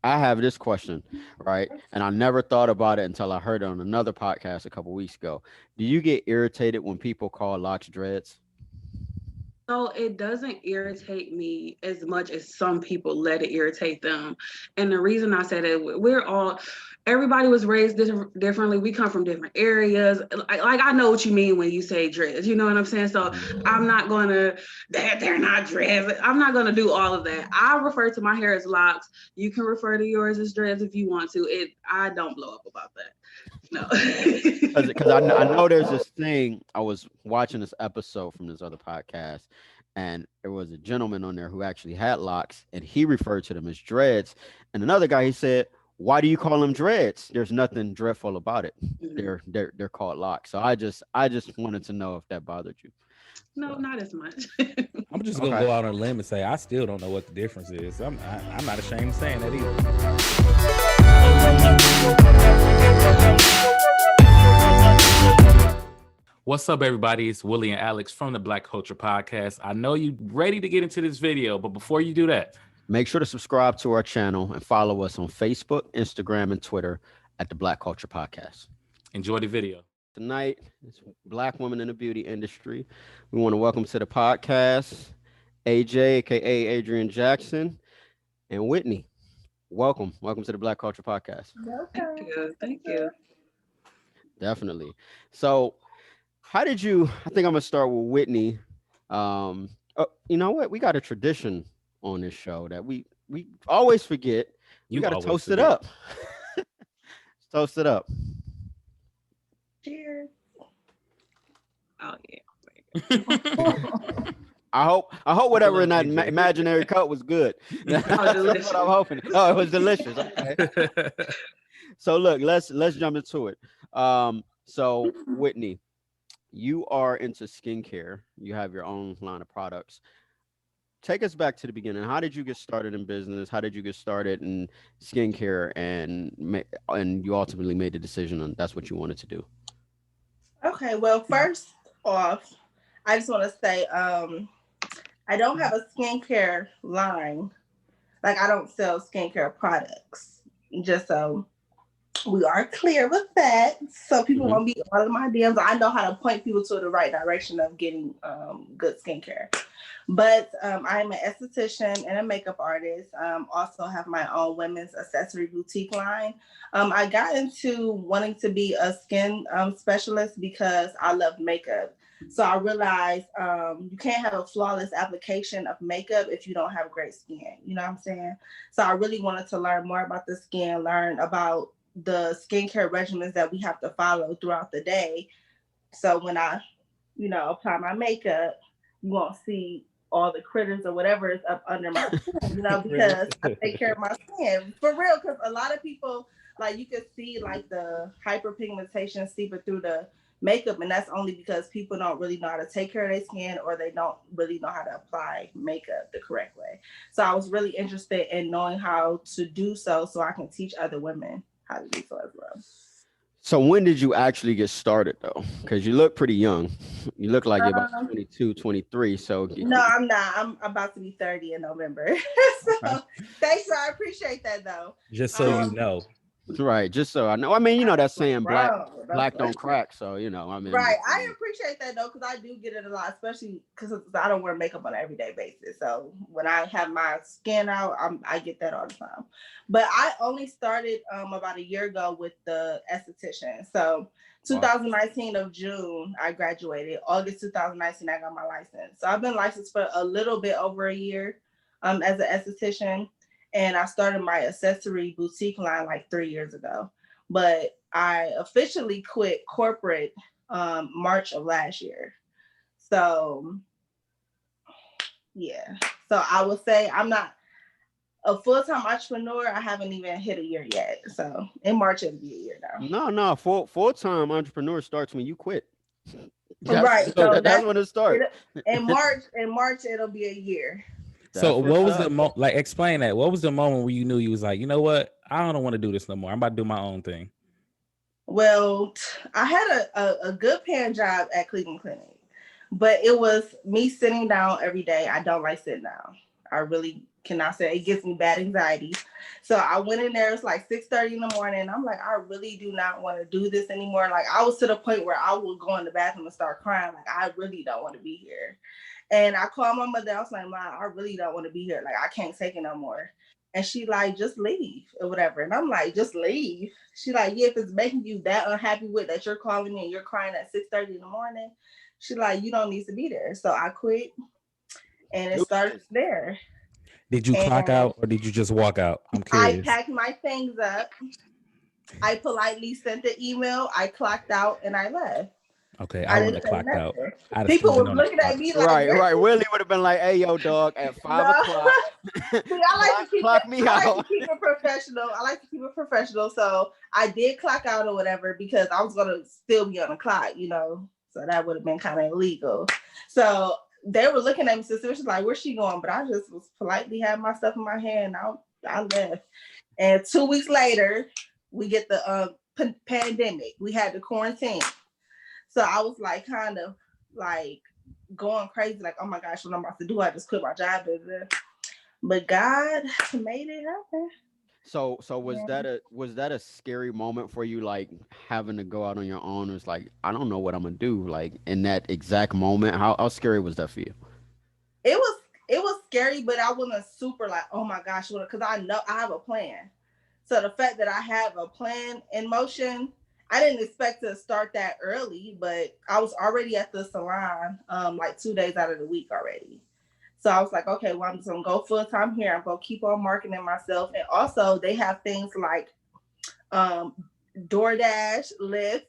I have this question, right? And I never thought about it until I heard it on another podcast a couple weeks ago. Do you get irritated when people call locks dreads? So it doesn't irritate me as much as some people let it irritate them. And the reason I said it, everybody was raised differently. We come from different areas. Like I know what you mean when you say dreads. You know what I'm saying? So I'm not gonna they're not dreads. I'm not gonna do all of that. I refer to my hair as locks. You can refer to yours as dreads if you want to. I don't blow up about that. No. Because I know there's this thing. I was watching this episode from this other podcast, and there was a gentleman on there who actually had locks, and he referred to them as dreads. And another guy, he said, "Why do you call them dreads? There's nothing dreadful about it. Mhm. They're called locks." So I just wanted to know if that bothered you. No, So not as much. I'm just gonna okay. go out on a limb and say I still don't know what the difference is. I'm not ashamed of saying that either. What's up, everybody? It's Willie and Alex from the Black Culture Podcast. I know you ready to get into this video, but before you do that, Make sure to subscribe to our channel and follow us on Facebook, Instagram, and Twitter at the Black Culture Podcast. enjoy the video. Tonight, it's Black women in the beauty industry. We want to welcome to the podcast AJ, aka Adrian Jackson, and Whitney. Welcome to the Black Culture Podcast. Thank you. Thank you. Definitely. So, how did you? I think I'm gonna start with Whitney. You know what? We got a tradition on this show that we always forget. We You got to always toast it forget. up. Toast it up. Cheers. Oh yeah. I hope whatever in that AJ. imaginary cup was good. That's delicious. what I'm hoping. Oh, it was delicious. Okay. So look, let's jump into it. So Whitney, you are into skincare. You have your own line of products. Take us back to the beginning. How did you get started in business? How did you get started in skincare, and you ultimately made the decision on that's what you wanted to do? Okay, well, first off, I just want to say I don't have a skincare line. Like, I don't sell skincare products. Just so we are clear with that. So people Mhm. won't be all of my DMs. I know how to point people to the right direction of getting good skincare. But I'm an esthetician and a makeup artist. Also have my own women's accessory boutique line. I got into wanting to be a skin specialist because I love makeup. So I realized you can't have a flawless application of makeup if you don't have great skin. You know what I'm saying? So I really wanted to learn more about the skin, learn about the skincare regimens that we have to follow throughout the day. So when I, apply my makeup, you won't see all the critters or whatever is up under my skin, because I take care of my skin for real. Because a lot of people, like, you can see like the hyperpigmentation seeping through the makeup, and that's only because people don't really know how to take care of their skin, or they don't really know how to apply makeup the correct way. So I was really interested in knowing how to do so I can teach other women how to do so as well. So when did you actually get started though? Because you look pretty young. You look like you're about Um, 22, 23. So no, I'm not. I'm about to be 30 in November. okay. So thanks. I appreciate that though. Just so you Um, know. Right. Just so I know. I mean, you know that saying black bro, black don't crack. So I mean, I'm right. just I saying. appreciate that though, because I do get it a lot, especially because I don't wear makeup on an everyday basis. So when I have my skin out, I get that all the time. But I only started about a year ago with the esthetician. So Wow. 2019 of June, I graduated. August 2019, I got my license. So I've been licensed for a little bit over a year as an esthetician. And I started my accessory boutique line like 3 years ago. But I officially quit corporate March of last year. So yeah. So I would say I'm not a full-time entrepreneur. I haven't even hit a year yet. So in March it'll be a year now. No. Full-time entrepreneur starts when you quit. Right. So That's when it starts. in March it'll be a year. So That's what's what was up. the like explain that? What was the moment where you knew you was like, you know what? I don't want to do this no more. I'm about to do my own thing. Well, I had a good paying job at Cleveland Clinic, but it was me sitting down every day. I don't like sitting down. I really cannot say it gives me bad anxiety. So I went in there. It's like 6:30 in the morning. I'm like, I really do not want to do this anymore. Like, I was to the point where I would go in the bathroom and start crying. Like, I really don't want to be here. And I called my mother. I was like, Mom, I really don't want to be here. Like, I can't take it no more. And she like, just leave or whatever. And I'm like, just leave. She like, yeah, if it's making you that unhappy with that you're calling me and you're crying at 6:30 in the morning, she like, you don't need to be there. So I quit, and it started there. Did you clock out or did you just walk out? I'm curious. I packed my things up. I politely sent the email. I clocked out and I left. Okay, I wouldn't have clocked out. People were looking at me like, right. Willie would have been like, "Hey, yo, dog, at 5 o'clock, See, I like to keep clock me out. I like to keep it professional. I like to keep it professional. So I did clock out or whatever because I was gonna still be on the clock, you know. So that would have been kind of illegal. So they were looking at me suspicious, like, where's she going? But I just was politely having my stuff in my hand. I left. And 2 weeks later, we get the pandemic. We had the quarantine. So I was like, kind of like going crazy, like, oh my gosh, what I'm about to do? I just quit my job. But God made it happen. So was that a scary moment for you, like having to go out on your own? It was like, I don't know what I'm gonna do, like in that exact moment. How scary was that for you? It was scary, but I wasn't super like, oh my gosh, because I know I have a plan. So the fact that I have a plan in motion, I didn't expect to start that early, but I was already at the salon like 2 days out of the week already. So I was like, okay, well, I'm just gonna go full time here. I'm gonna keep on marketing myself. And also they have things like DoorDash, Lyft,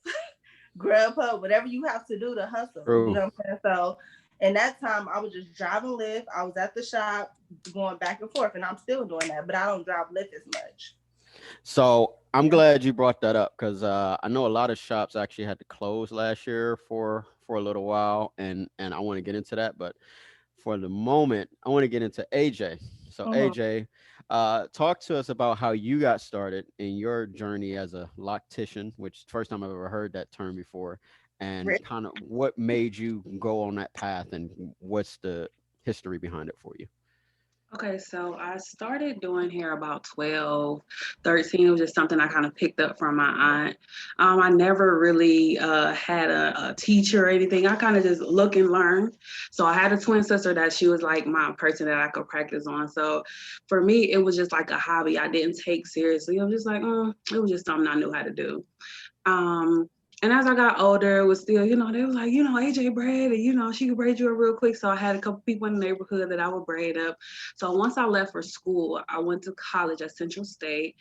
Grubhub, whatever you have to do to hustle. True. You know what I'm saying? So in that time, I was just driving Lyft. I was at the shop going back and forth, and I'm still doing that, but I don't drive Lyft as much. So I'm glad you brought that up because I know a lot of shops actually had to close last year for a little while, and I want to get into that, but for the moment, I want to get into AJ. So AJ, talk to us about how you got started in your journey as a loctician, which first time I've ever heard that term before, and kind of what made you go on that path and what's the history behind it for you. Okay, so I started doing hair about 12, 13. It was just something I kind of picked up from my aunt. I never really had a teacher or anything. I kind of just look and learn. So I had a twin sister that she was like my person that I could practice on. So for me, it was just like a hobby I didn't take seriously. I was just like, it was just something I knew how to do. And as I got older, it was still, they was like, AJ braid, and, she could braid you up real quick. So I had a couple people in the neighborhood that I would braid up. So once I left for school, I went to college at Central State.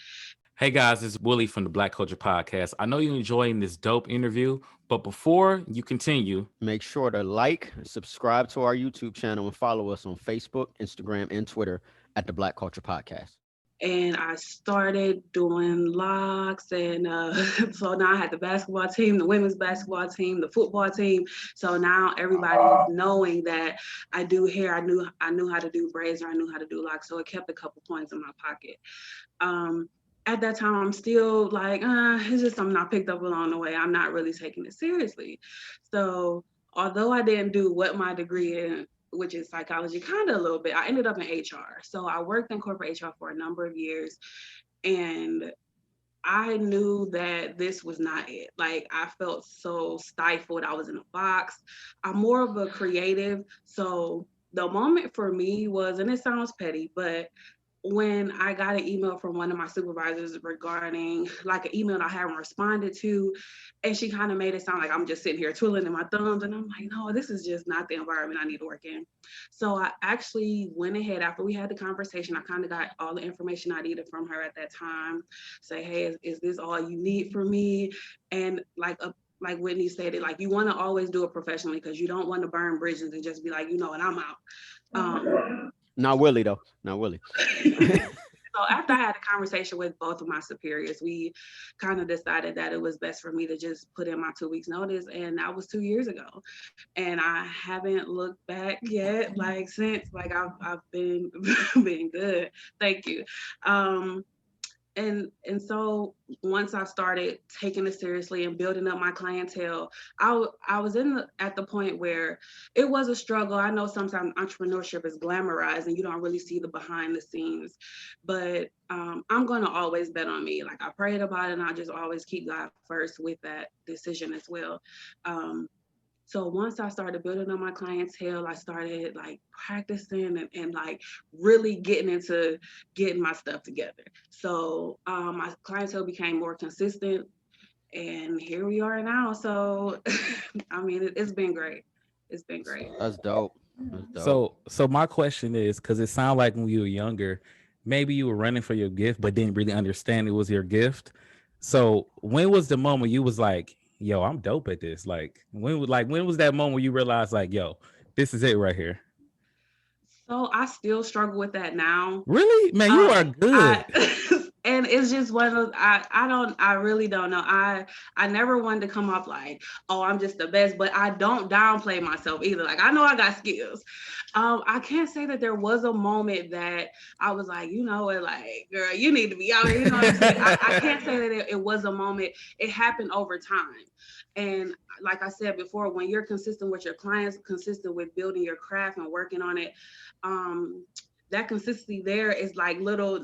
Hey guys, it's Willie from the Black Culture Podcast. I know you're enjoying this dope interview, but before you continue, make sure to like, subscribe to our YouTube channel, and follow us on Facebook, Instagram, and Twitter at the Black Culture Podcast. And I started doing locks, and so now I had the basketball team, the women's basketball team, the football team. So now everybody is knowing that I do hair. I knew how to do braids, or I knew how to do locks. So it kept a couple points in my pocket. At that time, I'm still like, it's just something I picked up along the way. I'm not really taking it seriously. So although I didn't do what my degree in, which is psychology, kind of a little bit, I ended up in HR. So I worked in corporate HR for a number of years, and I knew that this was not it. Like, I felt so stifled. I was in a box. I'm more of a creative. So the moment for me was, and it sounds petty, but when I got an email from one of my supervisors regarding like an email I haven't responded to, and she kind of made it sound like I'm just sitting here twiddling in my thumbs, and I'm like, no, this is just not the environment I need to work in. So I actually went ahead after we had the conversation. I kind of got all the information I needed from her at that time. Say, hey, is this all you need from me? And like Whitney said, like, you want to always do it professionally because you don't want to burn bridges and just be like, and I'm out. Not Willie, though. Not Willie. So after I had a conversation with both of my superiors, we kind of decided that it was best for me to just put in my 2 weeks notice. And that was 2 years ago. And I haven't looked back yet, since, I've been good. Thank you. and so once I started taking it seriously and building up my clientele, I was at the point where it was a struggle. I know sometimes entrepreneurship is glamorized and you don't really see the behind the scenes, but I'm going to always bet on me. Like I prayed about it, and I just always keep God first with that decision as well. So once I started building up my clientele, I started like practicing and like really getting into getting my stuff together. So my clientele became more consistent, and here we are now. So I mean, it's been great. It's been great. That's dope. That's dope. So my question is, because it sounded like when you were younger, maybe you were running for your gift, but didn't really understand it was your gift. So when was the moment you was like, "Yo, I'm dope at this"? When was that moment where you realized, like, "Yo, this is it right here"? So I still struggle with that now. Really, man, you are good. And it's just one of those, I really don't know. I never wanted to come off like, oh, I'm just the best, but I don't downplay myself either. Like I know I got skills. I can't say that there was a moment that I was like, you know what, like, girl, you need to be out here. You know what I'm saying? I can't say that it was a moment. It happened over time. And like I said before, when you're consistent with your clients, consistent with building your craft and working on it, that consistency there is like little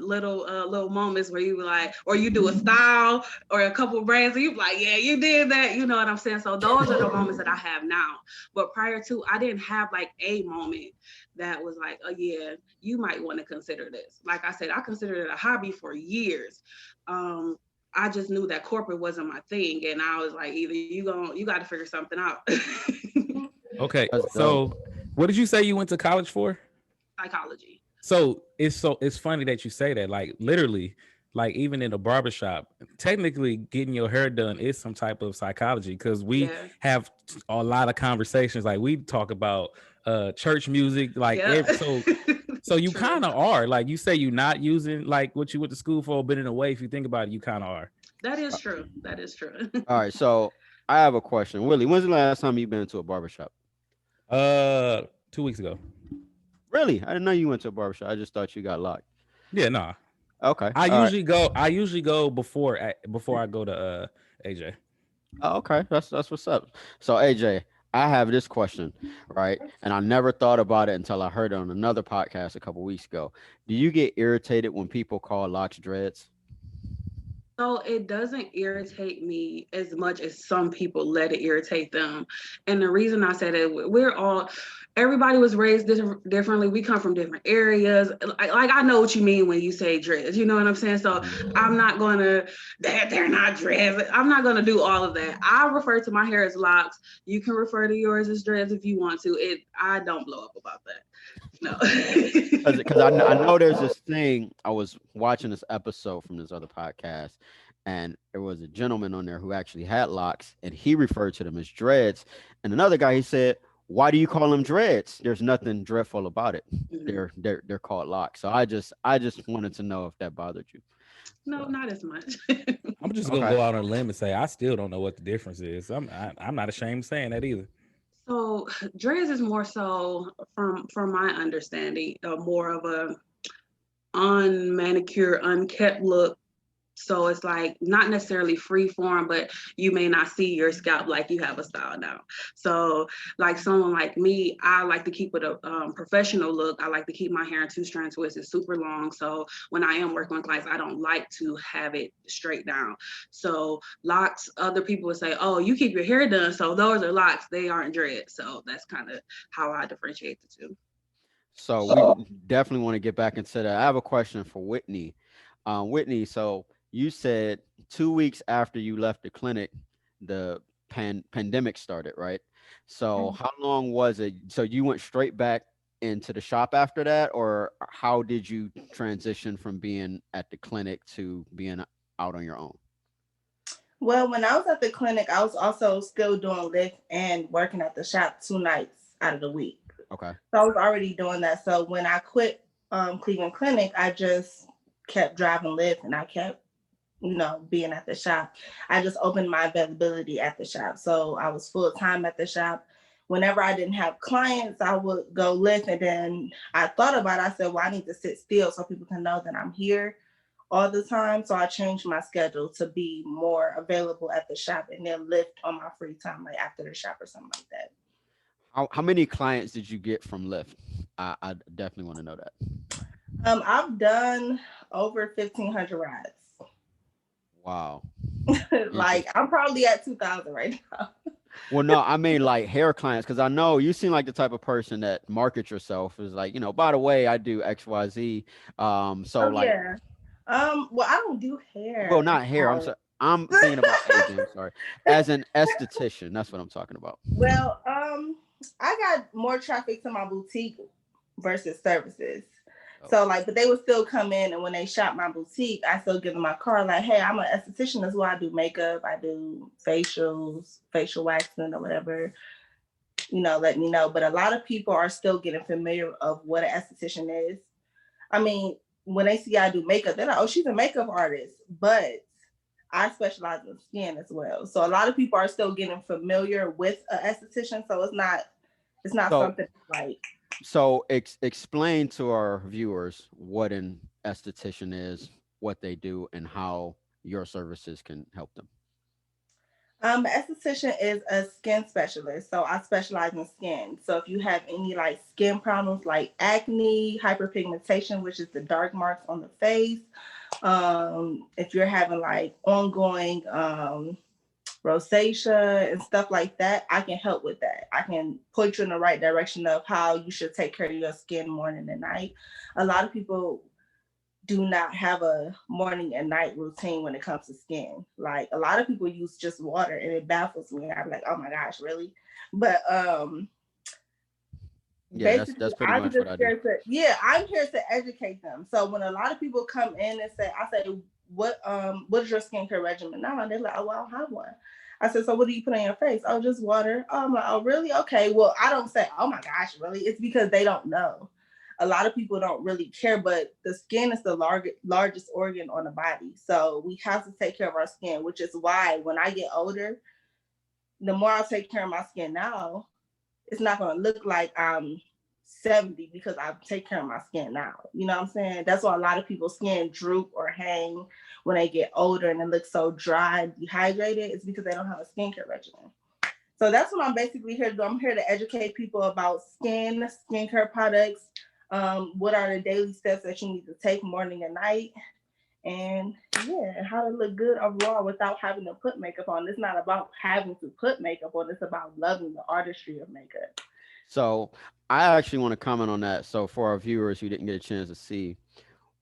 moments where you were like, or you do a style or a couple brands and you be like, yeah, you did that. You know what I'm saying? So those are the moments that I have now. But prior to, I didn't have like a moment that was like, oh yeah, you might want to consider this. Like I said, I considered it a hobby for years. I just knew that corporate wasn't my thing. And I was like, either you got to figure something out. Okay, so what did you say you went to college for? Psychology. So it's funny that you say that. Like literally, like even in a barbershop, technically getting your hair done is some type of psychology, because we have a lot of conversations. Like we talk about church music, like so you kind of are, like you say you're not using like what you went to school for, but in a way, if you think about it, you kind of are. That is true. That is true. All right, so I have a question. Willie, when's the last time you've been to a barbershop? 2 weeks ago. Really? I didn't know you went to a barbershop. I just thought you got locked. Yeah, nah. Okay. I usually go before I go to AJ. Oh, okay. That's what's up. So AJ, I have this question, right? And I never thought about it until I heard it on another podcast a couple weeks ago. Do you get irritated when people call locks dreads? So it doesn't irritate me as much as some people let it irritate them. And the reason I said it, everybody was raised differently. We come from different areas. Like I know what you mean when you say dreads, you know what I'm saying? So I'm not going to, they're not dreads. I'm not going to do all of that. I refer to my hair as locks. You can refer to yours as dreads if you want to. I don't blow up about that. No. Because I know there's this thing. I was watching this episode from this other podcast, and there was a gentleman on there who actually had locks, and he referred to them as dreads. And another guy, he said, "Why do you call them dreads? There's nothing dreadful about it. They're called locks." So I just wanted to know if that bothered you. No, not as much. I'm just gonna go out on a limb and say I still don't know what the difference is. I'm not ashamed of saying that either. So dreads is more so, from my understanding, more of a unmanicured, unkept look. So it's like not necessarily free form, but you may not see your scalp like you have a style now. So like someone like me, I like to keep it a professional look. I like to keep my hair in 2-strand twists. It's super long. So when I am working with clients, I don't like to have it straight down. So locks, other people would say, oh, you keep your hair done, so those are locks. They aren't dreads. So that's kind of how I differentiate the two. So we definitely want to get back into that. I have a question for Whitney. Whitney, so you said 2 weeks after you left the clinic, the pandemic started, right? So how long was it? So you went straight back into the shop after that, or how did you transition from being at the clinic to being out on your own? Well, when I was at the clinic, I was also still doing Lyft and working at the shop 2 nights out of the week. Okay. So I was already doing that. So when I quit Cleveland Clinic, I just kept driving Lyft and I kept, being at the shop. I just opened my availability at the shop. So I was full time at the shop. Whenever I didn't have clients, I would go Lyft. And then I thought about it. I said, well, I need to sit still so people can know that I'm here all the time. So I changed my schedule to be more available at the shop and then Lyft on my free time, like after the shop or something like that. How many clients did you get from Lyft? I definitely want to know that. I've done over 1,500 rides. Wow. Like I'm probably at 2,000 right now. Well, no, I mean like hair clients, because I know you seem like the type of person that markets yourself is like, by the way, I do XYZ. So like, Yeah. Well, I don't do well, hair. not hair. I'm sorry. I'm thinking about AJ. I'm sorry. As an esthetician, that's what I'm talking about. Well, I got more traffic to my boutique versus services. Oh. So like, but they would still come in, and when they shop my boutique, I still give them my card. Like, hey, I'm an esthetician. That's why I do makeup. I do facials, facial waxing, or whatever. Let me know. But a lot of people are still getting familiar of what an esthetician is. I mean, when they see I do makeup, they're like, oh, she's a makeup artist. But I specialize in skin as well. So a lot of people are still getting familiar with an esthetician. So it's not So, something like. So explain to our viewers what an esthetician is, what they do, and how your services can help them. Esthetician is a skin specialist. So I specialize in skin. So if you have any like skin problems like acne, hyperpigmentation, which is the dark marks on the face, if you're having like ongoing rosacea and stuff like that, I can help with that. I can point you in the right direction of how you should take care of your skin morning and night. A lot of people do not have a morning and night routine when it comes to skin. Like a lot of people use just water and it baffles me. I'm like, oh my gosh, really? But yeah, that's pretty much what I do. I'm here to educate them. So when a lot of people come in and say, what is your skincare regimen now? And they're like, oh, well, I don't have one. I said, so what do you put on your face? Oh, just water. Oh, I'm like, oh, really? Okay. Well, I don't say, oh my gosh, really? It's because they don't know. A lot of people don't really care, but the skin is the largest organ on the body. So we have to take care of our skin, which is why when I get older, the more I take care of my skin now, it's not going to look like I'm 70 because I take care of my skin now. You know what I'm saying? That's why a lot of people's skin droop or hang when they get older and it looks so dry and dehydrated. It's because they don't have a skincare regimen. So that's what I'm basically here to do. I'm here to educate people about skincare products. What are the daily steps that you need to take morning and night? And how to look good overall without having to put makeup on. It's not about having to put makeup on. It's about loving the artistry of makeup. So I actually want to comment on that. So for our viewers who didn't get a chance to see,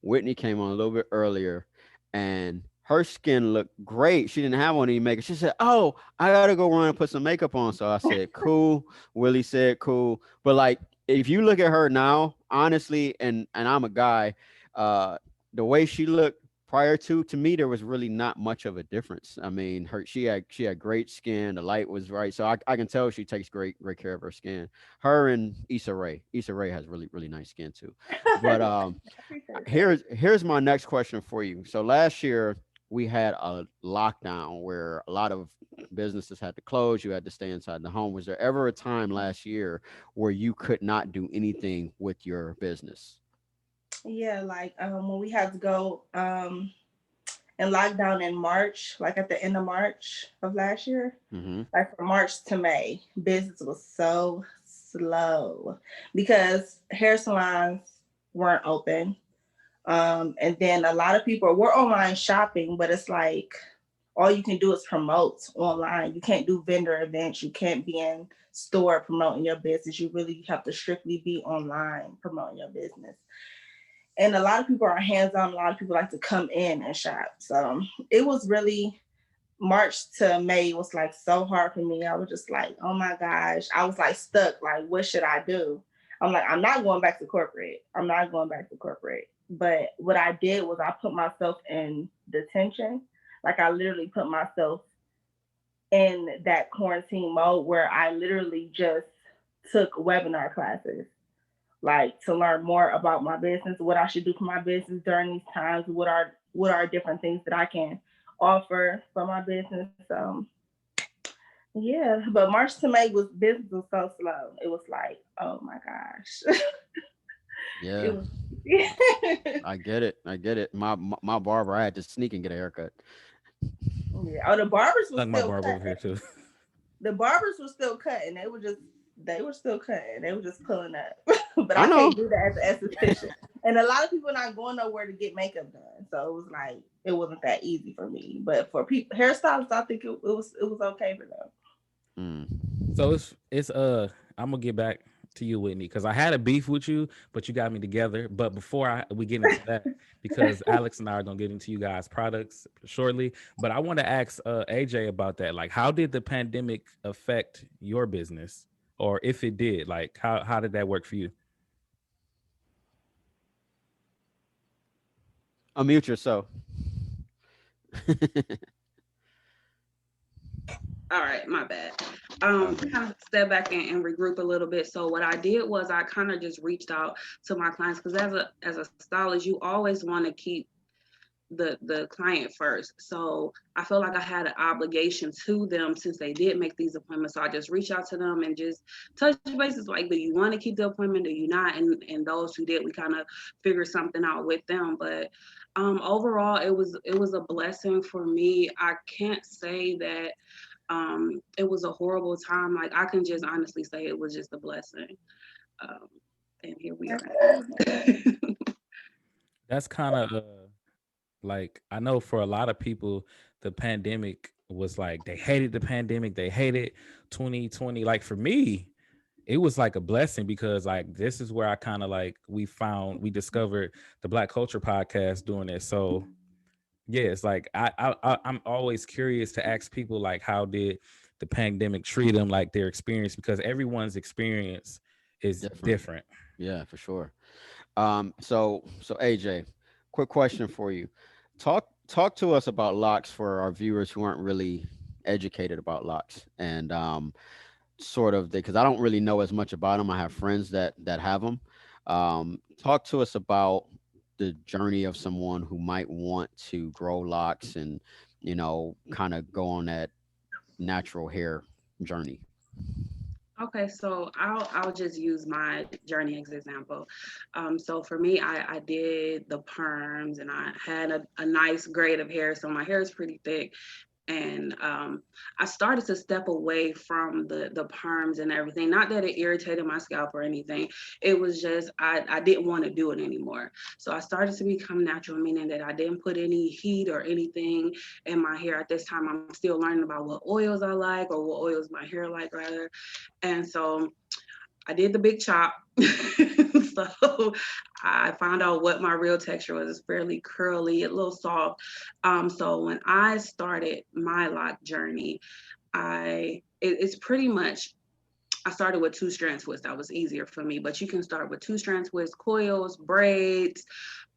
Whitney came on a little bit earlier and her skin looked great. She didn't have on any makeup. She said, oh, I gotta go run and put some makeup on. So I said, cool. Willie said, cool. But like, if you look at her now, honestly, and I'm a guy, the way she looked prior to me, there was really not much of a difference. I mean, she had great skin. The light was right, so I can tell she takes great care of her skin. Her and Issa Rae. Issa Rae has really nice skin too. But here's my next question for you. So last year we had a lockdown where a lot of businesses had to close. You had to stay inside the home. Was there ever a time last year where you could not do anything with your business? Yeah, like when we had to go in lockdown in March, like at the end of March of last year, like from March to May, business was so slow because hair salons weren't open. And then a lot of people were online shopping, but it's like all you can do is promote online. You can't do vendor events. You can't be in store promoting your business. You really have to strictly be online promoting your business. And a lot of people are hands-on. A lot of people like to come in and shop. So it was really March to May was like so hard for me. I was just like, oh my gosh. I was like stuck. Like, what should I do? I'm like, I'm not going back to corporate. I'm not going back to corporate. But what I did was I put myself in detention. Like I literally put myself in that quarantine mode where I literally just took webinar classes, like to learn more about my business, what I should do for my business during these times, what are different things that I can offer for my business. But March to May business was so slow. It was like, oh my gosh. Yeah. I get it. I get it. My barber, I had to sneak and get a haircut. Yeah. Oh, the barbers were Like my still barber over cutting. here too. The barbers were still cutting. They were still cutting. They were just pulling up. But I I know. can't do that as an esthetician. And a lot of people not going nowhere to get makeup done. So it was like it wasn't that easy for me. But for people hairstylists, I think it was okay for them. So it's I'm gonna get back to you, Whitney, because I had a beef with you, but you got me together. But before we get into that, because Alex and I are gonna get into you guys' products shortly. But I want to ask AJ about that. Like, how did the pandemic affect your business? Or if it did, like how did that work for you? Unmute yourself. All right, my bad. Kind of step back and regroup a little bit. So what I did was I kind of just reached out to my clients because as a stylist, you always want to keep the client first. So I feel like I had an obligation to them since they did make these appointments. So I just reached out to them and just touch bases like, do you want to keep the appointment? Do you not? And those who did, we kind of figured something out with them. But overall, it was a blessing for me. I can't say that it was a horrible time. Like I can just honestly say it was just a blessing. And here we are. That's kind of like, I know for a lot of people, the pandemic was like, they hated the pandemic. They hated 2020. Like for me, it was like a blessing because like, this is where I kind of like, we discovered the Black Culture podcast doing it. So yeah, it's like, I'm always curious to ask people like, how did the pandemic treat them, like their experience, because everyone's experience is different. Yeah, for sure. So AJ, quick question for you. Talk to us about locks for our viewers who aren't really educated about locks and sort of because I don't really know as much about them. I have friends that have them. Talk to us about the journey of someone who might want to grow locks and kind of go on that natural hair journey. Okay, so I'll just use my journey as example. So for me, I did the perms and I had a nice grade of hair, so my hair is pretty thick. And I started to step away from the perms and everything. Not that it irritated my scalp or anything. It was just I didn't want to do it anymore. So I started to become natural, meaning that I didn't put any heat or anything in my hair. At this time, I'm still learning about what oils I like or what oils my hair like rather. And so I did the big chop. So I found out what my real texture was. It's fairly curly, a little soft. So when I started my lock journey, it's pretty much, I started with 2-strand twist. That was easier for me, but you can start with 2-strand twist, coils, braids,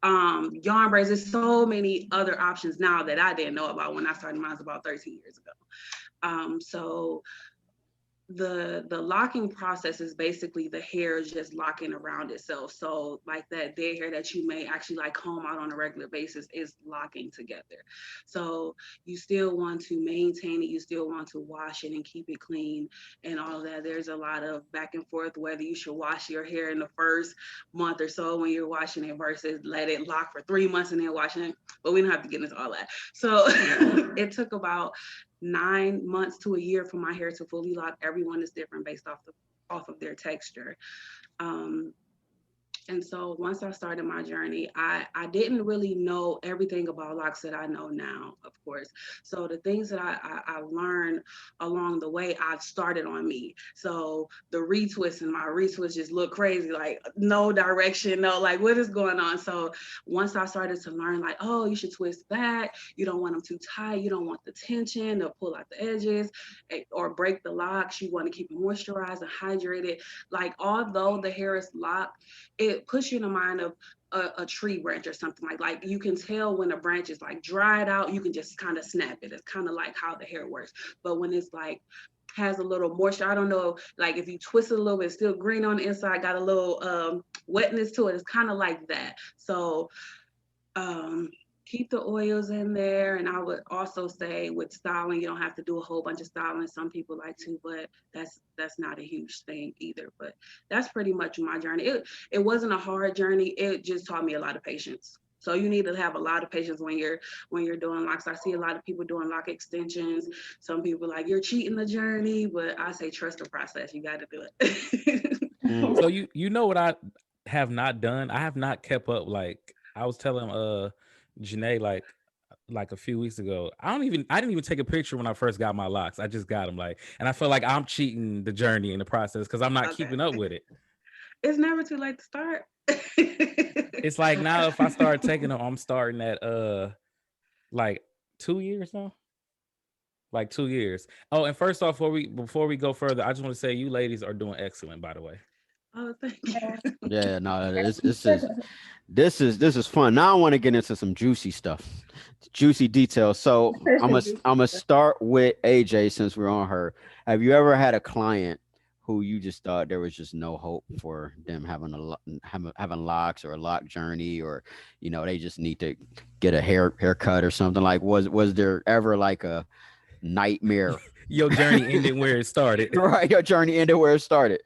yarn braids. There's so many other options now that I didn't know about when I started mine about 13 years ago. So the locking process is basically the hair just locking around itself. So like that dead hair that you may actually like comb out on a regular basis is locking together. So you still want to maintain it, you still want to wash it and keep it clean and all that. There's a lot of back and forth whether you should wash your hair in the first month or so when you're washing it versus let it lock for 3 months and then washing it. But we don't have to get into all that. So it took about 9 months to a year for my hair to fully lock. Everyone is different based off of their texture. And so once I started my journey, I didn't really know everything about locks that I know now, of course. So the things that I learned along the way, I started on me. So the retwist and my retwist just look crazy, like no direction, no, like what is going on? So once I started to learn like, oh, you should twist back. You don't want them too tight. You don't want the tension to pull out the edges or break the locks. You want to keep it moisturized and hydrated. Like although the hair is locked, it puts you in the mind of a tree branch or something like you can tell when a branch is like dried out, you can just kind of snap it. It's kind of like how the hair works. But when it's like has a little moisture, I don't know, like if you twist it a little bit, it's still green on the inside, got a little wetness to it. It's kind of like that. So keep the oils in there. And I would also say with styling, you don't have to do a whole bunch of styling. Some people like to, but that's not a huge thing either. But that's pretty much my journey. It wasn't a hard journey. It just taught me a lot of patience. So you need to have a lot of patience when you're doing locks. I see a lot of people doing lock extensions. Some people like you're cheating the journey, but I say trust the process. You got to do it. So you know what I have not done? I have not kept up. Like I was telling Janae like a few weeks ago. I didn't even take a picture when I first got my locks. I just got them and I feel like I'm cheating the journey in the process because I'm not keeping up with it. It's never too late to start. It's like now if I start taking them, I'm starting at like 2 years now. Like 2 years. Oh, and first off, before we go further, I just want to say you ladies are doing excellent, by the way. Oh, thank you. Yeah, no, this is fun. Now I want to get into some juicy stuff, juicy details. So I'm gonna start with AJ since we're on her. Have you ever had a client who you just thought there was just no hope for them having having locks or a lock journey, or they just need to get a haircut or something? Like was there ever like a nightmare? Your journey ended where it started. Right, your journey ended where it started.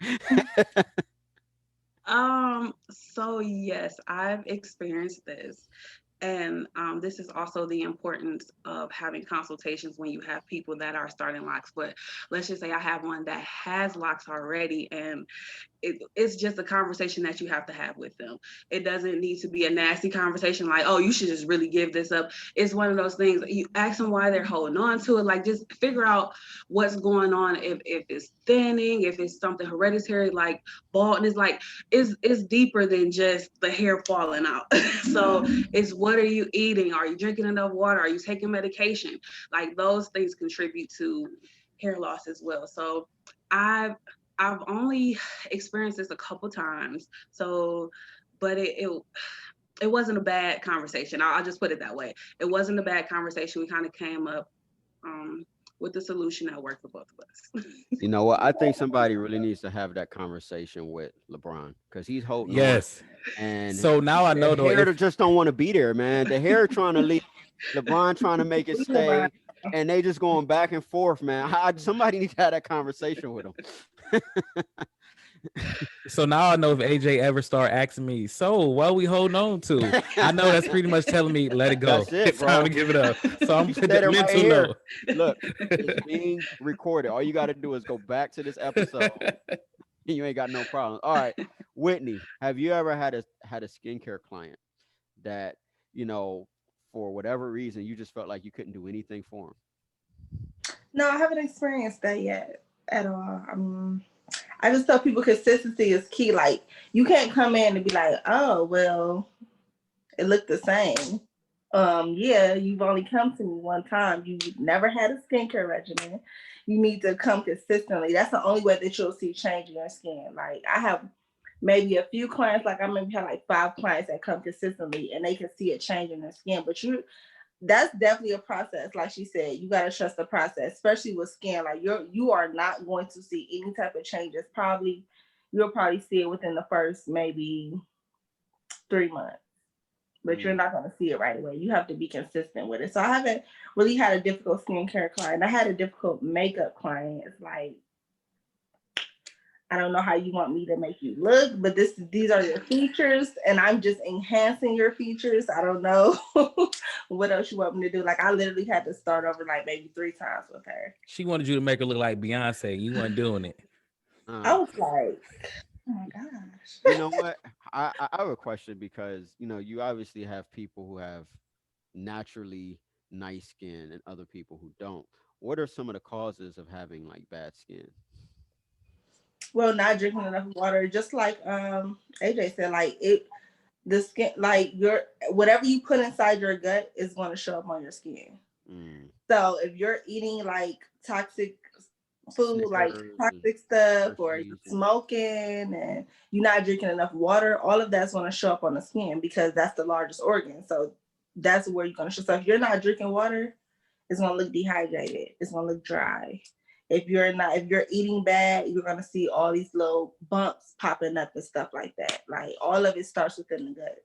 So yes, I've experienced this. And this is also the importance of having consultations when you have people that are starting locks. But let's just say I have one that has locks already, and it's just a conversation that you have to have with them. It doesn't need to be a nasty conversation like, oh, you should just really give this up. It's one of those things, you ask them why they're holding on to it. Like, just figure out what's going on. If it's thinning, if it's something hereditary, like baldness, like it's deeper than just the hair falling out. So it's, what are you eating? Are you drinking enough water? Are you taking medication? Like, those things contribute to hair loss as well. So I've only experienced this a couple times. So, but it wasn't a bad conversation. I'll just put it that way. It wasn't a bad conversation. We kind of came up with the solution that worked for both of us. You know what? I think somebody really needs to have that conversation with LeBron because he's holding Yes. on. And so now I know the hair just don't want to be there, man. The hair trying to leave, LeBron trying to make it stay, and they just going back and forth, man. Somebody needs to have that conversation with him. So now I know if AJ ever start asking me, so what are we holding on to? I know that's pretty much telling me, let it go. That's it, It's bro. time to give it up. So I'm putting said the it right mental here. note. Look, it's being recorded. All you got to do is go back to this episode. You ain't got no problem. All right, Whitney, have you ever had a skincare client that, for whatever reason, you just felt like you couldn't do anything for them? No, I haven't experienced that yet at all. I just tell people consistency is key. Like, you can't come in and be like, oh, well, it looked the same. Yeah, you've only come to me one time. You've never had a skincare regimen. You need to come consistently. That's the only way that you'll see change in your skin. Like, I have maybe a few clients, like I maybe have like 5 clients that come consistently and they can see a change in their skin. But that's definitely a process. Like she said, you got to trust the process, especially with skin. Like, you are not going to see any type of changes. You'll probably see it within the first maybe 3 months, but you're not going to see it right away. You have to be consistent with it. So I haven't really had a difficult skincare client. I had a difficult makeup client. It's like, I don't know how you want me to make you look, but these are your features, and I'm just enhancing your features. I don't know what else you want me to do. Like, I literally had to start over like maybe 3 times with her. She wanted you to make her look like Beyonce. You weren't doing it. I was like, oh my gosh. You know what? I have a question because, you obviously have people who have naturally nice skin and other people who don't. What are some of the causes of having like bad skin? Well, not drinking enough water, just like AJ said, like the skin, like whatever you put inside your gut is going to show up on your skin. So if you're eating like toxic food, like toxic stuff, or you're smoking and you're not drinking enough water, all of that's going to show up on the skin because that's the largest organ. So that's where you're going to show. So if you're not drinking water, it's going to look dehydrated. It's going to look dry. If you're eating bad, you're going to see all these little bumps popping up and stuff like that. Like, all of it starts within the gut.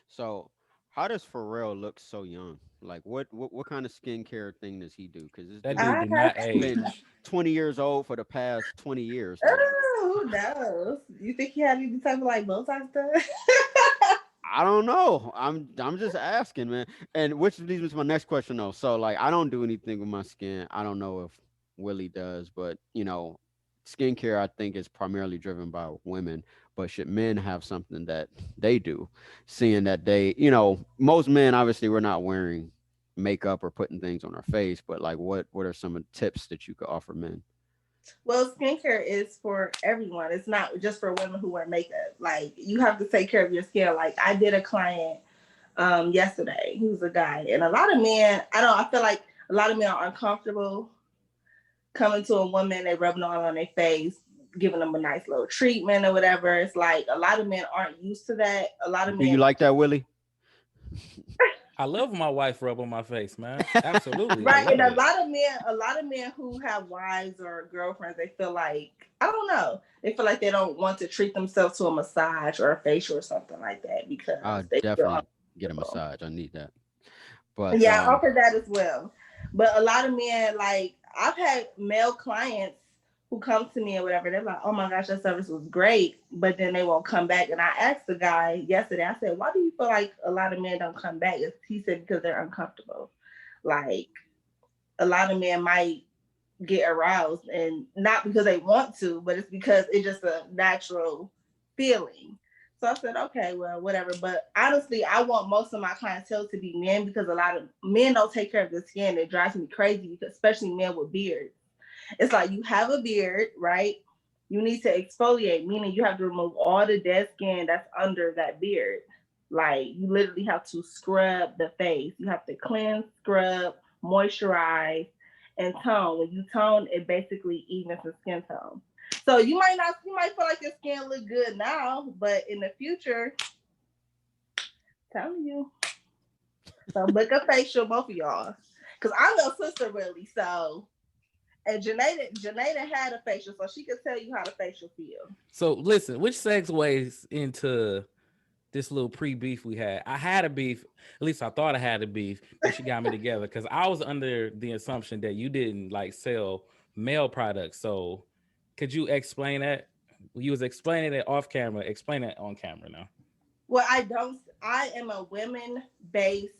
So How does Pharrell look so young? Like what kind of skincare thing does he do? Because this That dude dude I do not been age. 20 years old for the past 20 years. Like who knows? You think he had any type of like Botox done? I don't know. I'm just asking, man. And which leads me to my next question though. So like I don't do anything with my skin. I don't know if Willie does, but skincare I think is primarily driven by women. But should men have something that they do? Seeing that most men obviously we're not wearing makeup or putting things on our face, but like what are some of the tips that you could offer men? Well, skincare is for everyone. It's not just for women who wear makeup. Like you have to take care of your skin. Like I did a client yesterday. He was a guy, and a lot of men. I feel like a lot of men are uncomfortable coming to a woman. They rubbing oil on their face, giving them a nice little treatment or whatever. It's like a lot of men aren't used to that. A lot of Do you men. like that, Willie? I love my wife rub on my face, man. Absolutely. I Right, love and it. a lot of men who have wives or girlfriends, they feel like I don't know, they feel like they don't want to treat themselves to a massage or a facial or something like that because I'll they feel definitely get a uncomfortable. massage. I need that. But Yeah, I offer that as well. But a lot of men, like I've had male clients who come to me or whatever, they're like, "Oh my gosh, that service was great," but then they won't come back. And I asked the guy yesterday, I said, "Why do you feel like a lot of men don't come back?" He said, "Because they're uncomfortable." Like a lot of men might get aroused and not because they want to, but it's because it's just a natural feeling. So I said, okay, well, whatever. But honestly, I want most of my clientele to be men because a lot of men don't take care of their skin. It drives me crazy, because especially men with beards. It's like you have a beard, right? You need to exfoliate, meaning you have to remove all the dead skin that's under that beard. Like you literally have to scrub the face. You have to cleanse, scrub, moisturize, and tone. When you tone, it basically evens the skin tone. So you might feel like your skin look good now, but in the future, I'm telling you. So book a facial, both of y'all. Cause I'm your sister really. So and Janae had a facial, so she could tell you how the facial feel. So listen, which segues into this little pre-beef we had. I had a beef, at least I thought I had a beef, but she got me together because I was under the assumption that you didn't like sell male products. So could you explain that? You was explaining it off camera. Explain it on camera now. Well, I am a women-based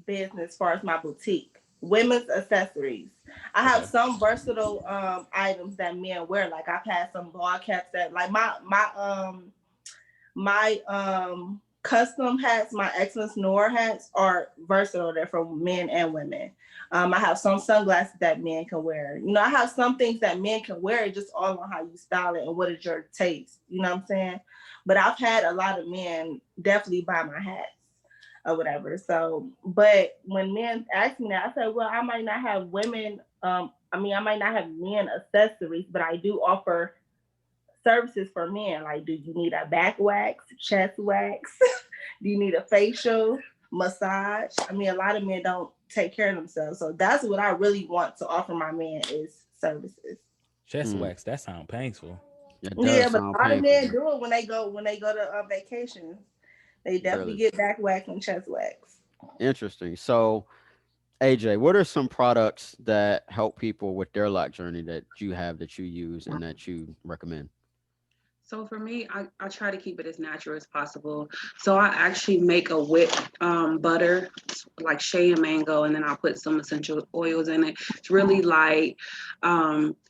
business as far as my boutique. Women's accessories. I have Okay. some versatile items that men wear. Like I've had some ball caps that like my custom hats, my Excellence Noir hats are versatile. They're for men and women. I have some sunglasses that men can wear. I have some things that men can wear, just all on how you style it and what is your taste. You know what I'm saying? But I've had a lot of men definitely buy my hats or whatever. So, but when men ask me that, I said, well, I might not have women. I might not have men accessories, but I do offer services for men. Like, do you need a back wax, chest wax? Do you need a facial massage? A lot of men don't take care of themselves. So that's what I really want to offer my men is services. Chest mm, wax, that sounds painful. it Yeah, does but sound a lot of painful. men do it when they go to vacation. They definitely Really get back wax and chest wax. interesting. So AJ, what are some products that help people with their Loc journey that you have that you use and that you recommend? So for me, I try to keep it as natural as possible. So I actually make a whipped butter, like shea and mango, and then I'll put some essential oils in it. It's really light.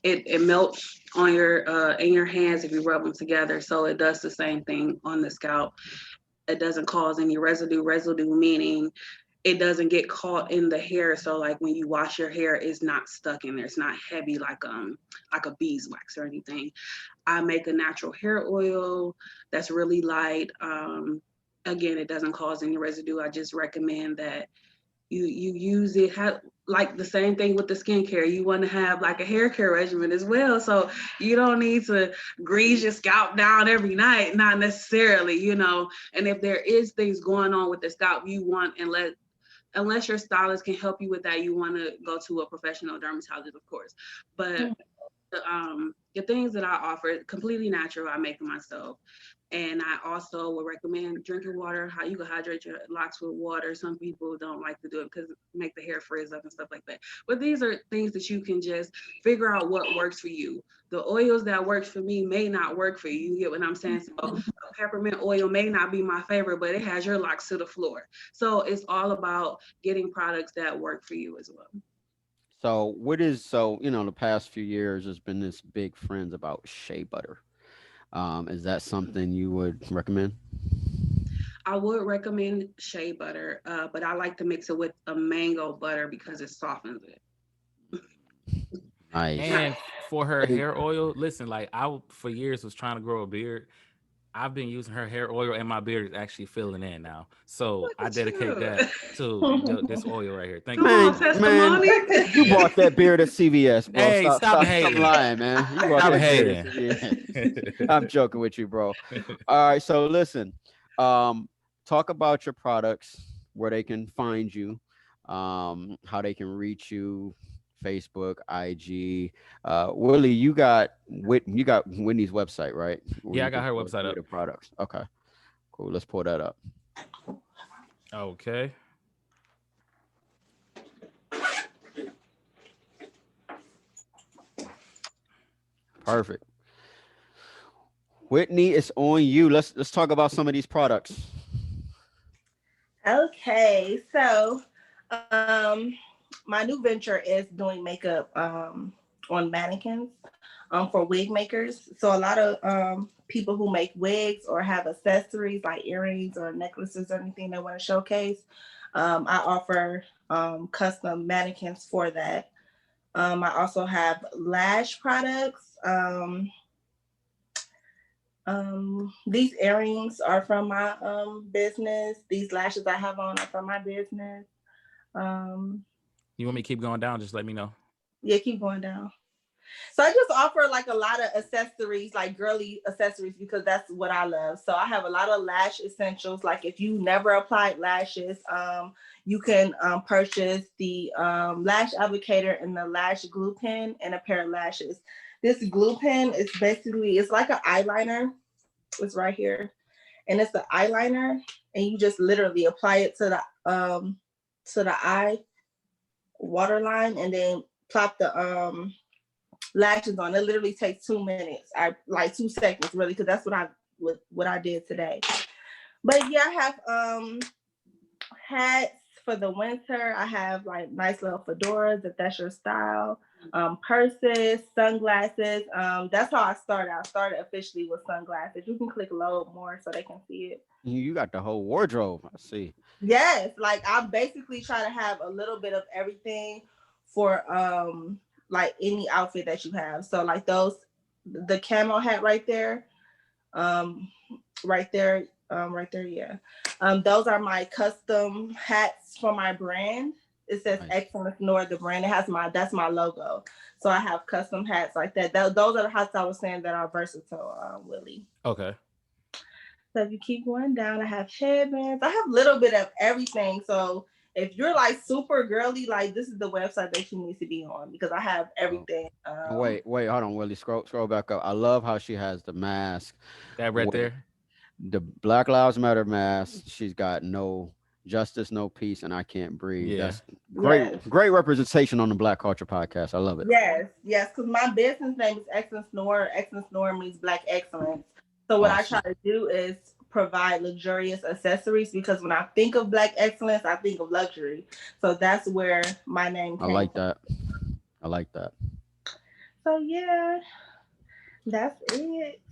It melts on your in your hands if you rub them together. So it does the same thing on the scalp. It doesn't cause any residue. Residue meaning it doesn't get caught in the hair. So like when you wash your hair, it's not stuck in there. It's not heavy like a beeswax or anything. I make a natural hair oil that's really light. Again, it doesn't cause any residue. I just recommend that you use it. Like the same thing with the skincare. You want to have like a hair care regimen as well. So you don't need to grease your scalp down every night, not necessarily, And if there is things going on with the scalp, you want unless your stylist can help you with that, you want to go to a professional dermatologist, of course. But the things that I offer completely natural. I make them myself, And I also would recommend drinking water, how you can hydrate your locks with water. Some people don't like to do it because it make the hair frizz up and stuff like that. But these are things that you can just figure out what works for you. The oils that works for me may not work for you. You get what I'm saying? So a peppermint oil may not be my favorite, but it has your locks to the floor. So it's all about getting products that work for you as well. So the past few years there's been this big trend about shea butter. Is that something you would recommend? I would recommend shea butter, but I like to mix it with a mango butter because it softens it. Nice. And for her hair oil, listen, like for years was trying to grow a beard. I've been using her hair oil, and my beard is actually filling in now. So I dedicate that to this oil right here. Thank you. Come on, testimony. You bought that beard at CVS, bro. Hey, stop hating. Stop lying, man. You bought Stop that beard hating. at CVS. I'm joking with you, bro. All right, so listen, talk about your products, where they can find you, how they can reach you, Facebook, IG. Willie, you got Whitney's website, right? Yeah, I got her website up. The products. Okay, cool. Let's pull that up. Okay. Perfect. Whitney, it's on you. Let's talk about some of these products. Okay, so my new venture is doing makeup on mannequins for wig makers. So a lot of people who make wigs or have accessories like earrings or necklaces or anything they want to showcase, I offer custom mannequins for that. I also have lash products. These earrings are from my business. These lashes I have on are from my business. You want me to keep going down? Just let me know. Yeah, keep going down. So I just offer like a lot of accessories, like girly accessories, because that's what I love. So I have a lot of lash essentials. Like if you never applied lashes, you can purchase the lash applicator and the lash glue pen and a pair of lashes. This glue pen is basically, it's like an eyeliner. It's right here. And it's the eyeliner, and you just literally apply it to the eye waterline and then plop the lashes on. It literally takes 2 minutes. I like 2 seconds really, because that's what I did today. But yeah, I have hats for the winter. I have like nice little fedoras if that's your style. Purses, sunglasses. That's how I started. I started officially with sunglasses. You can click load more so they can see it. You got the whole wardrobe. I see. Yes, like I basically try to have a little bit of everything for like any outfit that you have. So like the camo hat right there, yeah. Those are my custom hats for my brand. It says Nice. Excellence Nor the brand. That's my logo. So I have custom hats like that. Those are the hats I was saying that are versatile, Willie. Okay. So if you keep going down, I have headbands. I have a little bit of everything. So if you're like super girly, like this is the website that you need to be on, because I have everything. Wait, hold on, Willie. Scroll back up. I love how she has the mask. That right there. The Black Lives Matter mask. She's got no justice, no peace, and I can't breathe. Yeah. That's great, great representation on the Black Culture Podcast. I love it. Yes, because my business name is Excellence Nor. Excellence Nor means Black excellence. So what I try to do is provide luxurious accessories, because when I think of Black excellence, I think of luxury. So that's where my name came I like from. that. So yeah, that's it.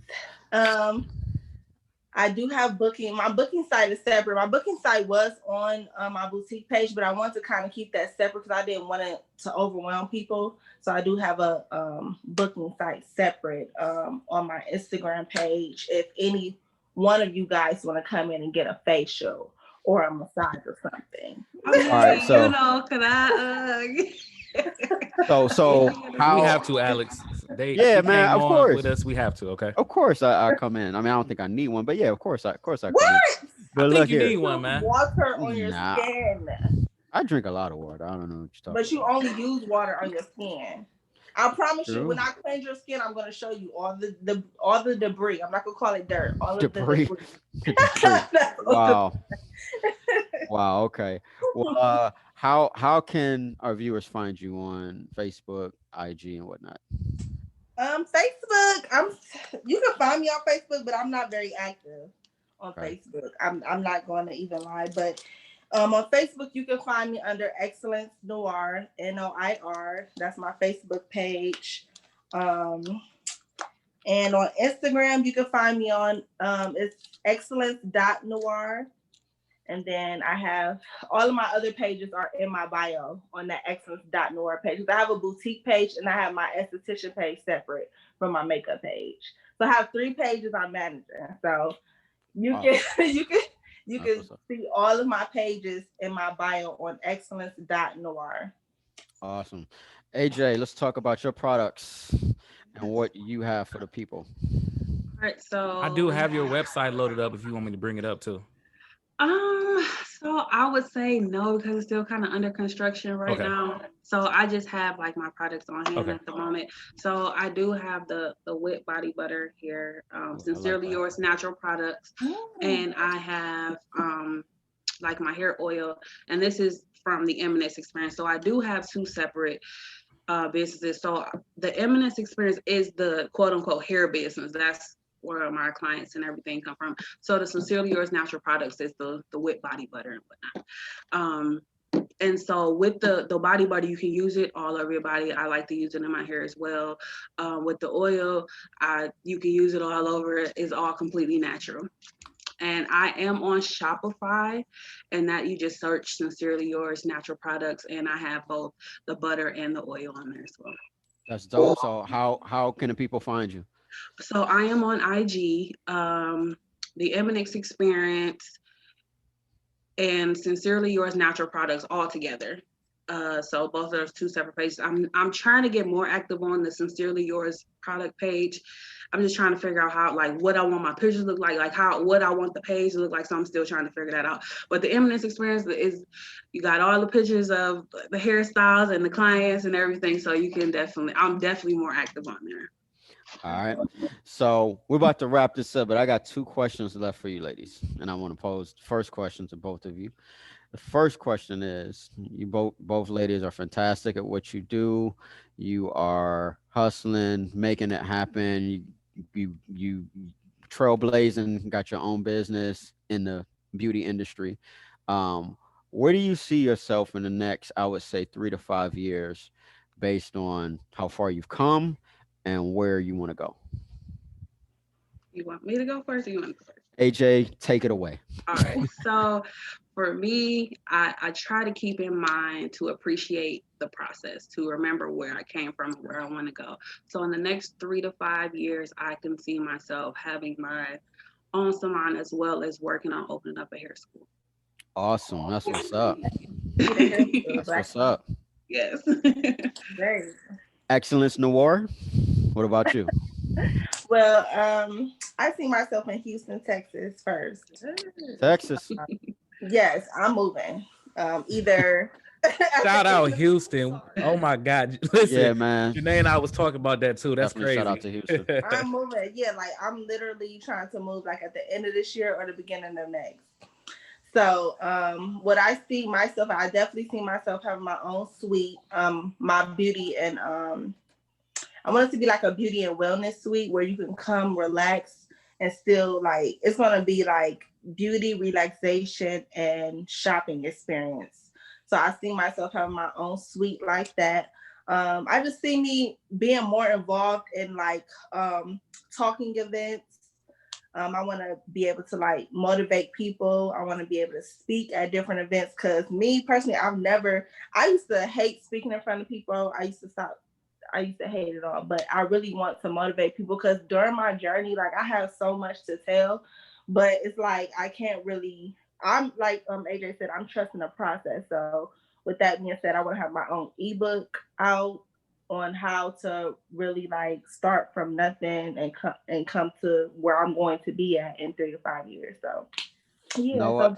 I do have booking. My booking site is separate. My booking site was on my boutique page, but I want to kind of keep that separate because I didn't want it to overwhelm people. So I do have a booking site separate on my Instagram page. If any one of you guys want to come in and get a facial or a massage or something. I mean, All right, so can I? So how we have to, Alex. Yeah, man, of course. With us, we have to. Okay. Of course, I come in. I mean, I don't think I need one, but yeah, of course I come in. But I look think you here. need one, man. Water on your skin. I drink a lot of water. I don't know what you're talking But you about. only use water on your skin. I promise you, True. when I cleanse your skin, I'm gonna show you all the debris. I'm not gonna call it dirt. All of the Debris. debris. Debris. Wow. Wow. Okay. Well, how can our viewers find you on Facebook, IG, and whatnot? Facebook. You can find me on Facebook, but I'm not very active on Okay. Facebook. I'm not going to even lie, but on Facebook you can find me under Excellence Noir, NOIR. That's my Facebook page. And on Instagram you can find me on it's excellence.noir. And then I have all of my other pages are in my bio on that excellence.noir page. I have a boutique page and I have my esthetician page separate from my makeup page. So I have 3 pages I'm managing. So you can you can see all of my pages in my bio on excellence.noir. Awesome. AJ, let's talk about your products and what you have for the people. All right, so I do have your website loaded up if you want me to bring it up too. So I would say no, because it's still kind of under construction right now. So I just have like my products on hand at the moment. So I do have the wet body butter here, Sincerely Yours natural products, and I have like my hair oil, and this is from the Eminence experience. So I do have 2 separate businesses. So the Eminence experience is the quote unquote hair business. That's where my clients and everything come from. So the Sincerely Yours natural products is the wet body butter and whatnot. And so with the body butter, you can use it all over your body. I like to use it in my hair as well. With the oil, you can use it all over. It's all completely natural. And I am on Shopify, and that you just search Sincerely Yours natural products, and I have both the butter and the oil on there as well. That's dope. So how can the people find you? So I am on IG, the Eminence experience, and Sincerely Yours natural products all together. So both of those 2 separate pages. I'm trying to get more active on the Sincerely Yours product page. I'm just trying to figure out how, like, what I want my pictures to look like what I want the page to look like. So I'm still trying to figure that out. But the Eminence experience is, you got all the pictures of the hairstyles and the clients and everything. So you can I'm definitely more active on there. All right. So we're about to wrap this up, but I got 2 questions left for you ladies. And I want to pose the first question to both of you. The first question is, you both ladies are fantastic at what you do. You are hustling, making it happen. You trailblazing, got your own business in the beauty industry. Where do you see yourself in the next, I would say, 3 to 5 years, based on how far you've come and where you want to go? You want me to go first, or you want to go first? AJ, take it away. All right. So for me, I try to keep in mind to appreciate the process, to remember where I came from and where I want to go. So in the next 3 to 5 years, I can see myself having my own salon as well as working on opening up a hair school. Awesome. That's what's up. That's what's up. Yes. Great. Excellence Noir. What about you? Well, I see myself in Houston, Texas first. Texas. Yes, I'm moving. Either shout out Houston. Oh my God. Listen, yeah, man. Janae and I was talking about that too. That's Definitely crazy. Shout out to Houston. I'm moving. Yeah, like I'm literally trying to move like at the end of this year or the beginning of next. So what I see myself, I definitely see myself having my own suite, my beauty and I want it to be like a beauty and wellness suite where you can come relax and still like, it's going to be like beauty, relaxation, and shopping experience. So I see myself having my own suite like that. I just see me being more involved in like talking events. I want to be able to like motivate people. I want to be able to speak at different events because me personally, I used to hate speaking in front of people. I used to hate it all, but I really want to motivate people because during my journey, like I have so much to tell, but it's like, I'm like AJ said, I'm trusting the process. So with that being said, I want to have my own ebook out on how to really like start from nothing and come to where I'm going to be at in 3 to 5 years. So yeah. No,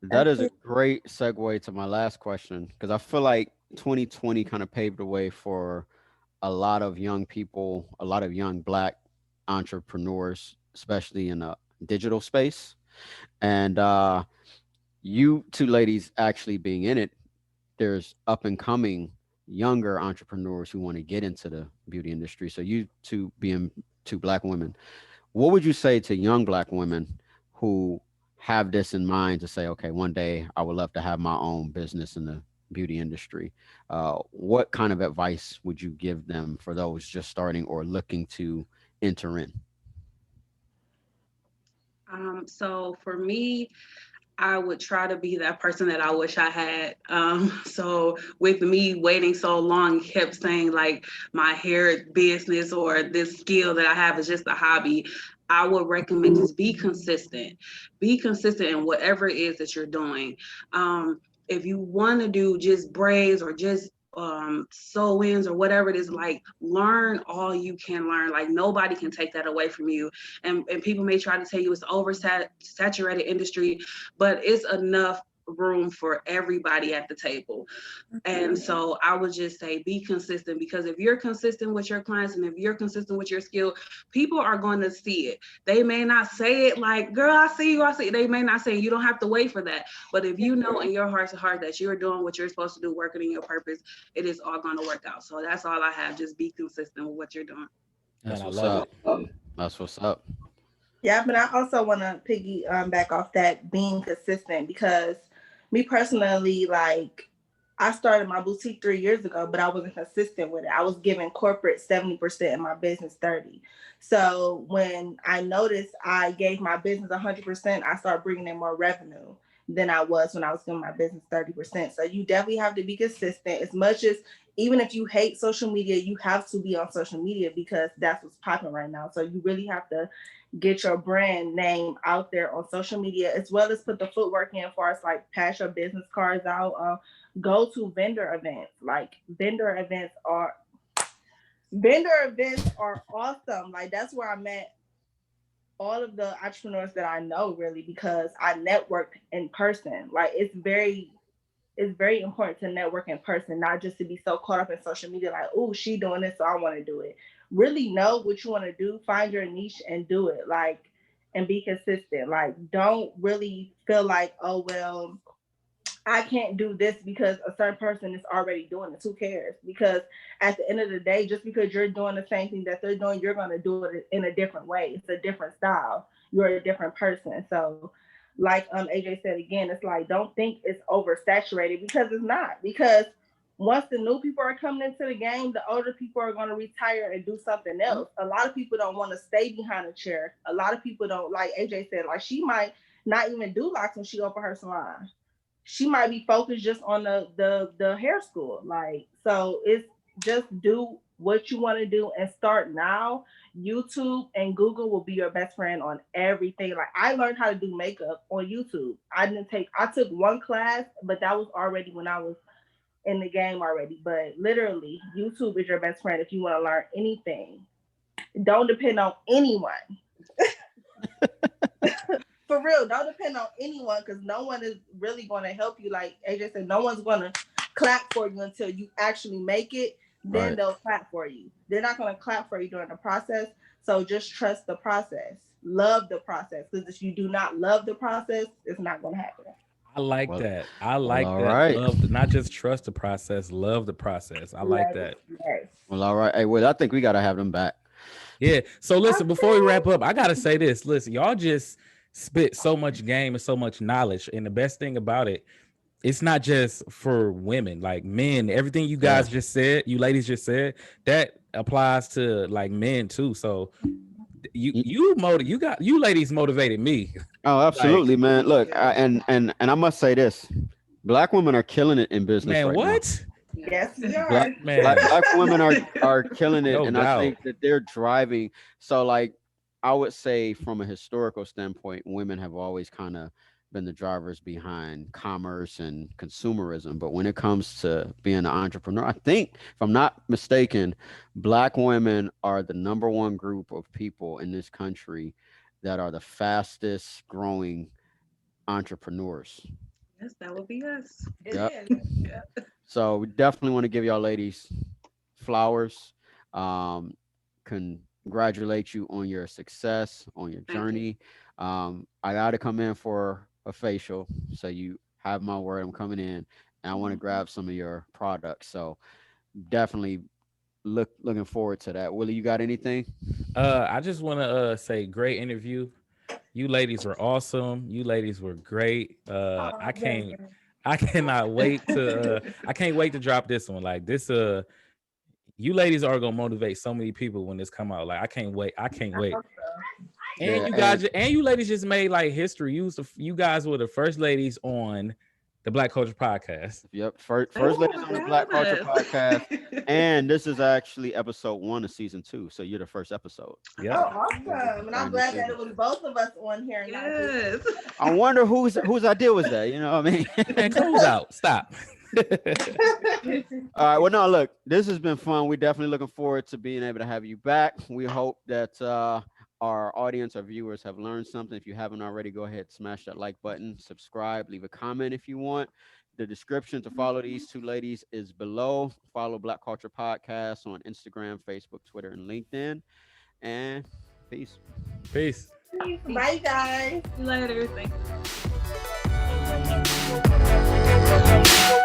that is a great segue to my last question, because I feel like 2020 kind of paved the way for a lot of young people, a lot of young Black entrepreneurs, especially in the digital space. And you two ladies actually being in it, there's up and coming younger entrepreneurs who want to get into the beauty industry. So you two being two Black women, what would you say to young Black women who have this in mind to say, okay, one day I would love to have my own business in the beauty industry? What kind of advice would you give them for those just starting or looking to enter in? So for me, I would try to be that person that I wish I had. So with me waiting so long, kept saying like my hair business or this skill that I have is just a hobby. I would recommend just be consistent. Be consistent in whatever it is that you're doing. If you want to do just braids or just sew-ins or whatever it is, like learn all you can learn. Like nobody can take that away from you. And people may try to tell you it's saturated industry, but it's enough room for everybody at the table. And so I would just say be consistent, because if you're consistent with your clients and if you're consistent with your skill, people are going to see it. They may not say it like, girl, I see you, I see you. They may not say it. You don't have to wait for that. But if you know in your heart to heart that you're doing what you're supposed to do, working in your purpose, it is all going to work out. So that's all I have. Just be consistent with what you're doing. That's Man, I what's love up. it. That's what's up. Yeah, but I also want to piggy back off that being consistent, because me personally, like, I started my boutique 3 years ago, but I wasn't consistent with it. I was giving corporate 70% and my business 30. So when I noticed I gave my business 100%, I started bringing in more revenue than I was when I was doing my business 30%. So you definitely have to be consistent. As much as, even if you hate social media, you have to be on social media because that's what's popping right now. So you really have to get your brand name out there on social media, as well as put the footwork in for us, like pass your business cards out, go to vendor events. Like vendor events are awesome. Like that's where I met all of the entrepreneurs that I know, really, because I networked in person. Like it's very important to network in person, not just to be so caught up in social media, like, oh, she doing this, so I want to do it. Really know what you want to do, find your niche and do it. Like, and be consistent. Like, don't really feel like, oh, well, I can't do this because a certain person is already doing it. Who cares? Because at the end of the day, just because you're doing the same thing that they're doing, you're going to do it in a different way. It's a different style. You're a different person. So, like AJ said again, it's like, don't think it's oversaturated, because it's not. Because once the new people are coming into the game, the older people are going to retire and do something else. A lot of people don't want to stay behind a chair. A lot of people don't, like AJ said, like she might not even do locks when she open her salon. She might be focused just on the hair school. Like, so it's just do what you want to do and start now. YouTube and Google will be your best friend on everything. Like, I learned how to do makeup on YouTube. I took one class, but that was already when I was in the game already. But literally, YouTube is your best friend if you want to learn anything. Don't depend on anyone. For real, don't depend on anyone, because no one is really going to help you. Like AJ said, no one's going to clap for you until you actually make it. Then Right. they'll clap for you. They're not going to clap for you during the process. So just trust the process. Love the process. Because if you do not love the process, it's not going to happen. I like Well, that. I well, like all that. right. Love, not just trust the process, love the process. I like Love that. it. Yes. Well, all right. Hey, well, I think we gotta have them back. Yeah. So listen, before we Okay. wrap up, I gotta say this. Listen, y'all just spit so much game and so much knowledge. And the best thing about it, it's not just for women, like men. Everything you Yeah. guys just said, you ladies just said, that applies to like men too. So you ladies motivated me. Oh, Like, absolutely, man. Look, and I must say this: Black women are killing it in business man, right now. what? Yes, we Black are. Man, black women are killing it, no and I doubt. think that they're driving. So, like, I would say from a historical standpoint, women have always kind of been the drivers behind commerce and consumerism. But when it comes to being an entrepreneur, I think, if I'm not mistaken, Black women are the number one group of people in this country that are the fastest growing entrepreneurs. Yes, that would be us. It Yep. is. Yeah. So we definitely want to give y'all ladies flowers. Um, congratulate you on your success on your Thank you. journey. I got to come in for a facial, so you have my word. I'm coming in, and I want to grab some of your products. So definitely looking forward to that. Willie, you got anything? I just want to say great interview. You ladies were awesome. You ladies were great. I cannot wait to I can't wait to drop this one. Like this you ladies are gonna motivate so many people when this come out. Like I can't wait. I can't wait. And Yeah, you guys and you ladies just made like history. You guys were the first ladies on the Black Culture Podcast. Yep. First ladies on the Black Culture Podcast. And this is actually episode 1 of season 2. So you're the first episode. Yeah. Oh, awesome. And I'm glad that it was both of us on here. Yes. I wonder whose idea was that. You know what I mean? Man, close out. Stop. All right. Well, no, look, this has been fun. We're definitely looking forward to being able to have you back. We hope that our audience, our viewers have learned something. If you haven't already, go ahead, smash that like button, subscribe, leave a comment if you want. The description to follow these two ladies is below. Follow Black Culture Podcast on Instagram, Facebook, Twitter, and LinkedIn. And peace. Peace. Bye, guys. See you later. Thank you.